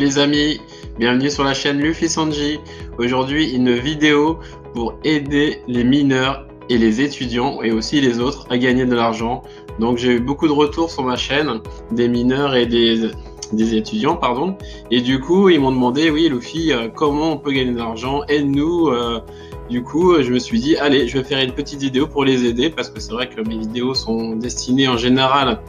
les amis, bienvenue sur la chaîne Luffy Sanji. Aujourd'hui une vidéo pour aider les mineurs et les étudiants et aussi les autres à gagner de l'argent. Donc j'ai eu beaucoup de retours sur ma chaîne des mineurs et des étudiants pardon, et du coup ils m'ont demandé oui Luffy, comment on peut gagner de l'argent, aide-nous. Du coup je me suis dit allez, je vais faire une petite vidéo pour les aider parce que c'est vrai que mes vidéos sont destinées en général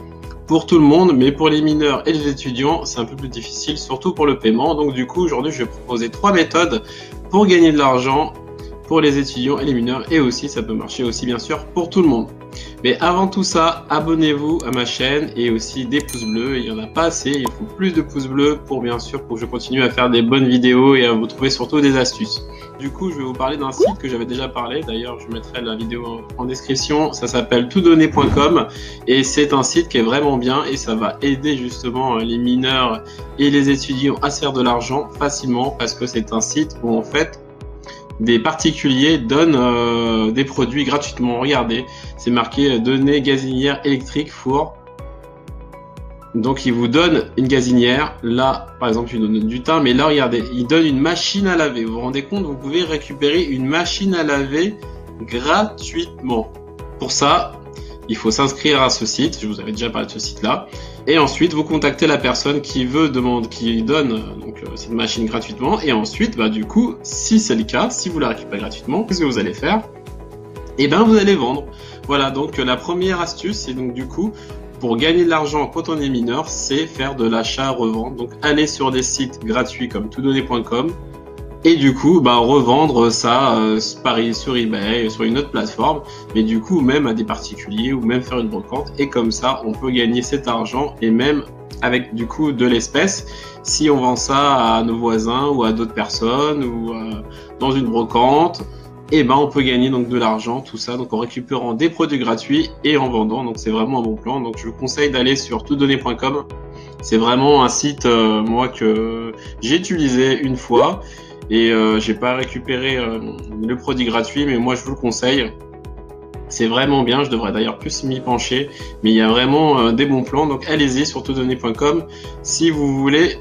pour tout le monde, mais pour les mineurs et les étudiants, c'est un peu plus difficile, surtout pour le paiement. Donc du coup, aujourd'hui, je vais proposer 3 méthodes pour gagner de l'argent pour les étudiants et les mineurs, et aussi, ça peut marcher aussi, bien sûr, pour tout le monde. Mais avant tout ça, abonnez-vous à ma chaîne et aussi des pouces bleus. Il n'y en a pas assez, il faut plus de pouces bleus pour, bien sûr, pour que je continue à faire des bonnes vidéos et à vous trouver surtout des astuces. Du coup, je vais vous parler d'un site que j'avais déjà parlé. D'ailleurs, je mettrai la vidéo en description. Ça s'appelle toutdonner.com et c'est un site qui est vraiment bien et ça va aider justement les mineurs et les étudiants à se faire de l'argent facilement parce que c'est un site où en fait des particuliers donnent des produits gratuitement. Regardez, c'est marqué données gazinière électrique four. Donc il vous donne une gazinière, là par exemple il donne du thym, mais là regardez, il donne une machine à laver. Vous vous rendez compte, vous pouvez récupérer une machine à laver gratuitement. Pour ça, il faut s'inscrire à ce site, je vous avais déjà parlé de ce site là, et ensuite vous contactez la personne qui donne donc cette machine gratuitement, et ensuite du coup, si c'est le cas, si vous la récupérez gratuitement, qu'est-ce que vous allez faire? Et ben vous allez vendre. Voilà, donc la première astuce, c'est donc du coup, pour gagner de l'argent quand on est mineur, c'est faire de l'achat-revente. Donc aller sur des sites gratuits comme toutdonner.com et du coup revendre ça pareil sur eBay, sur une autre plateforme, mais du coup même à des particuliers ou même faire une brocante, et comme ça on peut gagner cet argent et même avec du coup de l'espèce si on vend ça à nos voisins ou à d'autres personnes ou dans une brocante. Et on peut gagner donc de l'argent, tout ça, donc en récupérant des produits gratuits et en vendant. Donc c'est vraiment un bon plan. Donc je vous conseille d'aller sur toutdonner.com. C'est vraiment un site moi que j'ai utilisé une fois et j'ai pas récupéré le produit gratuit, mais moi je vous le conseille. C'est vraiment bien, je devrais d'ailleurs plus m'y pencher, mais il y a vraiment des bons plans. Donc allez-y sur toutdonner.com si vous voulez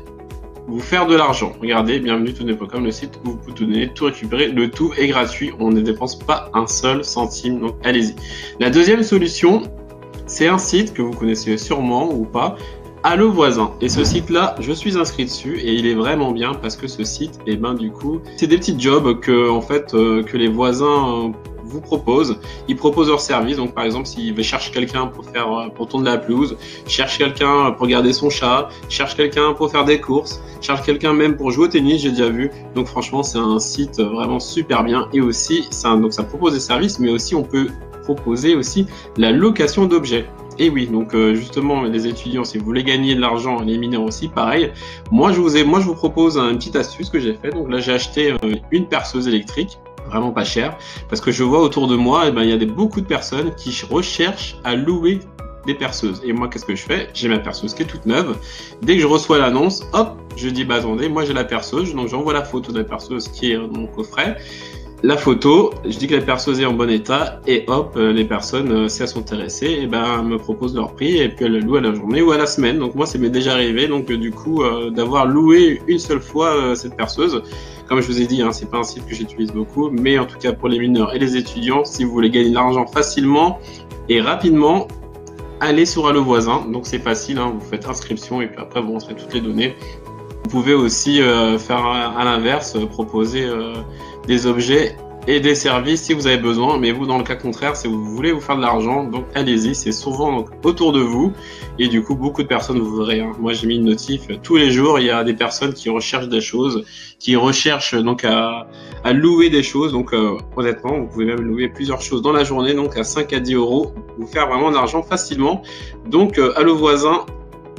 vous faire de l'argent. Regardez, bienvenue toutdonner.com, le site où vous pouvez tout donner, tout récupérer, le tout est gratuit, on ne dépense pas un seul centime, donc allez-y. La deuxième solution, c'est un site que vous connaissez sûrement ou pas, Allo Voisin. Et ce site-là, je suis inscrit dessus et il est vraiment bien parce que ce site, du coup, c'est des petits jobs que les voisins vous proposent. Ils proposent leurs services. Donc par exemple, s'ils cherchent quelqu'un pour tourner la pelouse, cherche quelqu'un pour garder son chat, cherche quelqu'un pour faire des courses, cherche quelqu'un même pour jouer au tennis, j'ai déjà vu. Donc franchement, c'est un site vraiment super bien. Et aussi, donc ça propose des services, mais aussi on peut proposer aussi la location d'objets. Et oui, donc justement les étudiants, si vous voulez gagner de l'argent, les mineurs aussi, pareil. Moi je vous propose une petite astuce que j'ai fait. Donc là j'ai acheté une perceuse électrique, vraiment pas chère, parce que je vois autour de moi, il y a beaucoup de personnes qui recherchent à louer des perceuses. Et moi qu'est-ce que je fais? J'ai ma perceuse qui est toute neuve. Dès que je reçois l'annonce, hop, je dis attendez, moi j'ai la perceuse, donc j'envoie la photo de la perceuse qui est dans mon coffret. La photo, je dis que la perceuse est en bon état et hop, les personnes, si elles sont intéressées, me proposent leur prix et puis elles le louent à la journée ou à la semaine. Donc moi, ça m'est déjà arrivé, donc du coup, d'avoir loué une seule fois cette perceuse. Comme je vous ai dit, c'est pas un site que j'utilise beaucoup, mais en tout cas pour les mineurs et les étudiants, si vous voulez gagner de l'argent facilement et rapidement, allez sur Allo Voisin. Donc c'est facile, vous faites inscription et puis après vous rentrez toutes les données. Vous pouvez aussi faire à l'inverse, proposer des objets et des services si vous avez besoin, mais vous dans le cas contraire, si vous voulez vous faire de l'argent, donc allez-y, c'est souvent autour de vous et du coup beaucoup de personnes, vous verrez, moi j'ai mis une notif, tous les jours il y a des personnes qui recherchent des choses, qui recherchent donc à louer des choses, donc honnêtement vous pouvez même louer plusieurs choses dans la journée, donc à 5 à 10 euros, vous faire vraiment de l'argent facilement. Donc Allo Voisin,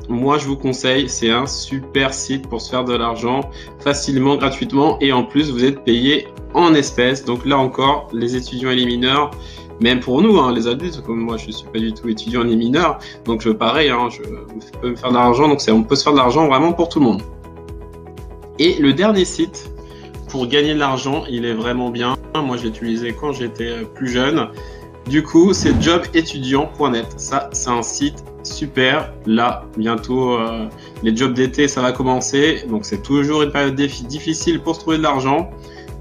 moi je vous conseille, c'est un super site pour se faire de l'argent facilement, gratuitement, et en plus vous êtes payé en espèces. Donc là encore, les étudiants et les mineurs, même pour nous, les adultes, comme moi je suis pas du tout étudiant ni mineur, donc pareil, je peux me faire de l'argent, donc on peut se faire de l'argent vraiment pour tout le monde. Et le dernier site pour gagner de l'argent, il est vraiment bien. Moi je l'ai utilisé quand j'étais plus jeune. Du coup, c'est jobétudiant.net. Ça, c'est un site super. Là, bientôt, les jobs d'été, ça va commencer. Donc, c'est toujours une période difficile pour se trouver de l'argent.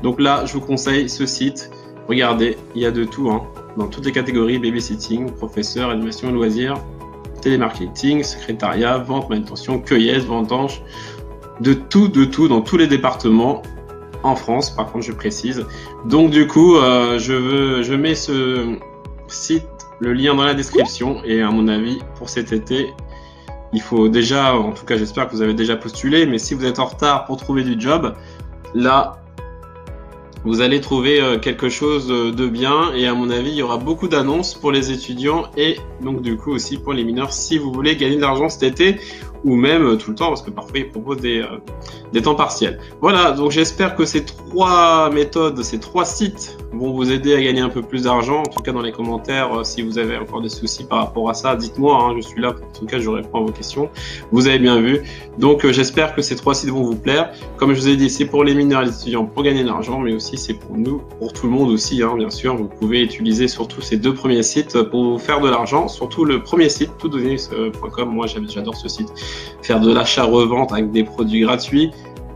Donc là, je vous conseille ce site. Regardez, il y a de tout, hein, dans toutes les catégories, babysitting, professeur, animation, loisirs, télémarketing, secrétariat, vente, manutention, cueillette, vendange, de tout, dans tous les départements en France, par contre, je précise. Donc du coup, je mets ce site, le lien dans la description, et à mon avis, pour cet été, il faut déjà, en tout cas, j'espère que vous avez déjà postulé, mais si vous êtes en retard pour trouver du job, là, vous allez trouver quelque chose de bien, et à mon avis, il y aura beaucoup d'annonces pour les étudiants et donc du coup aussi pour les mineurs si vous voulez gagner de l'argent cet été ou même tout le temps parce que parfois ils proposent des temps partiels. Voilà, donc j'espère que ces 3 méthodes, ces 3 sites vont vous aider à gagner un peu plus d'argent. En tout cas dans les commentaires, si vous avez encore des soucis par rapport à ça, dites-moi, hein, je suis là, en tout cas je réponds à vos questions. Vous avez bien vu, donc j'espère que ces 3 sites vont vous plaire. Comme je vous ai dit, c'est pour les mineurs et les étudiants pour gagner de l'argent, mais aussi c'est pour nous, pour tout le monde aussi, hein, bien sûr. Vous pouvez utiliser surtout ces 2 premiers sites pour vous faire de l'argent, surtout le premier site, toutdonner.com. Moi j'adore ce site. Faire de l'achat-revente avec des produits gratuits,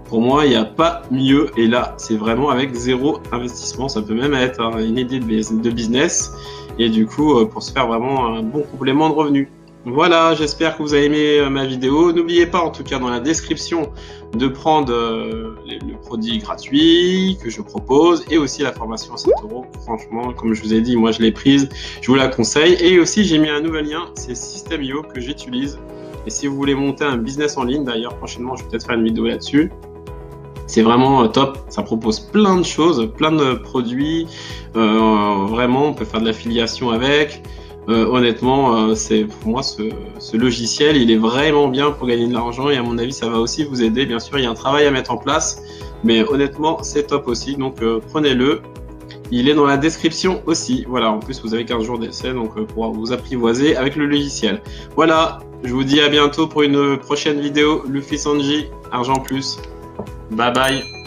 pour moi il n'y a pas mieux, et là c'est vraiment avec 0 investissement. Ça peut même être une idée de business et du coup pour se faire vraiment un bon complément de revenus. Voilà, j'espère que vous avez aimé ma vidéo. N'oubliez pas en tout cas dans la description de prendre le produit gratuit que je propose et aussi la formation à 7 €. Franchement, comme je vous ai dit, moi je l'ai prise, je vous la conseille. Et aussi j'ai mis un nouvel lien, c'est System.io que j'utilise. Et si vous voulez monter un business en ligne, d'ailleurs prochainement je vais peut-être faire une vidéo là-dessus. C'est vraiment top, ça propose plein de choses, plein de produits. Vraiment, on peut faire de l'affiliation avec. Honnêtement, c'est pour moi ce logiciel, il est vraiment bien pour gagner de l'argent et à mon avis, ça va aussi vous aider. Bien sûr, il y a un travail à mettre en place, mais honnêtement, c'est top aussi. Donc, prenez-le. Il est dans la description aussi. Voilà, en plus, vous avez 15 jours d'essai, donc pour vous apprivoiser avec le logiciel. Voilà, je vous dis à bientôt pour une prochaine vidéo. Luffy Sanji, Argent Plus. Bye bye.